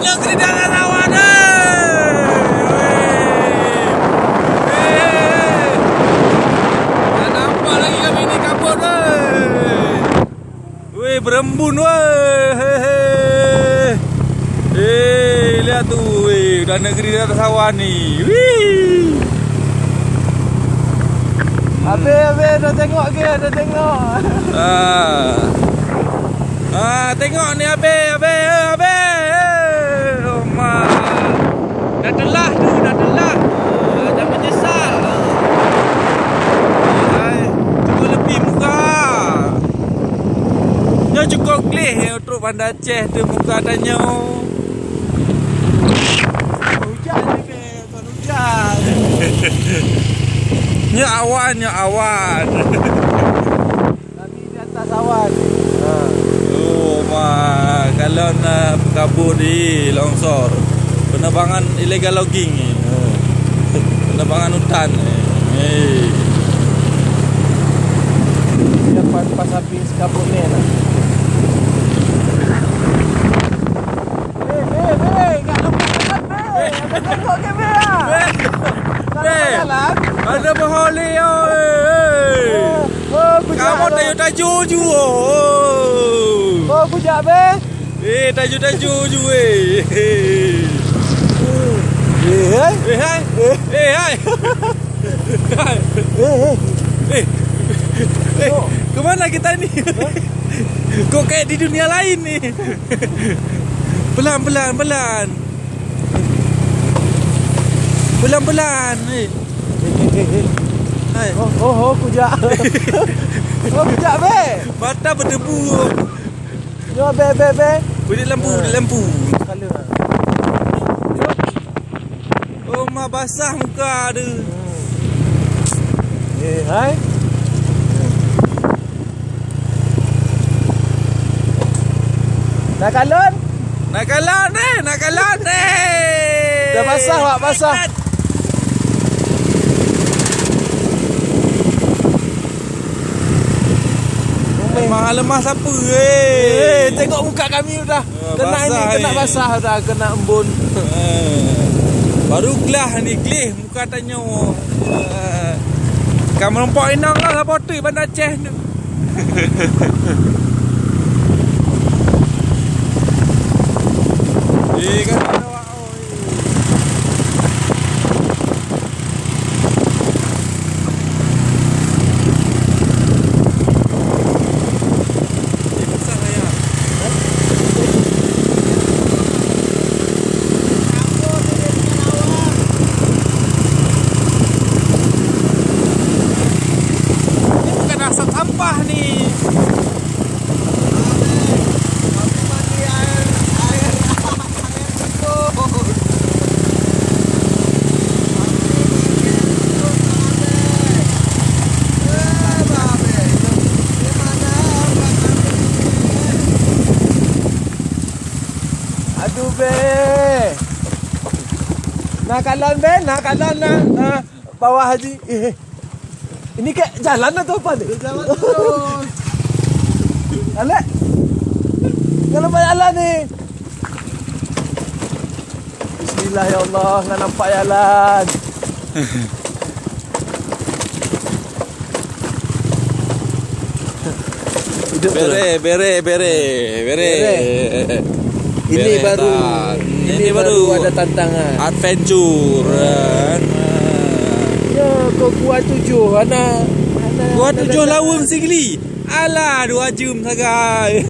negeri dalam lawan tak nampak lagi kami ni kabut berembun lihat tu udah negeri di atas awan ni. Habis dah tengok ke? Dah tengok. Tengok ni habis. Oh mak. Dah telah. Dah menyesal. Cukup lebih muka. Nya cukup gleh untuk Banda Aceh tu muka tanya. Hujan ni ke? Tuan hujan. Nya awan. Kami di atas awan. Oh mak, kalau nak kabur di longsor, penerbangan illegal logging ni. Penerbangan hutan ni. Dia pas habis kabut ni lah. Kat lepas jalan ada tengok ke Ada berholi kamu tajuk je. Bujak Tajuk je kemana kita ni? Kok kayak di dunia lain ni. Pelan-pelan bujak. Bujak mata berdebu. Yo Di lampu. Color. Oh mak basah muka ada. Hai. Nak kalon ni. Dah basah wak basah. Lemah siapa Tengok muka kami dah. Kena basah dah, kena embun. Baru gelah ni muka tanya. Kamu nampak inang lah supporter Banda Aceh tu. Kan sampah ni. Aduh nak kalan bawah haji. Ini kayak jalan atau apa ni? Jalan terus. Alek. Kalau jalan ni. Bismillah ya Allah, enggak nampak jalan. Bere. Ini baru ada tantangan. Adventure. Ya, kau kuat 7 ana. Gua 7 lawan sigli. Alah 2 jam sagai.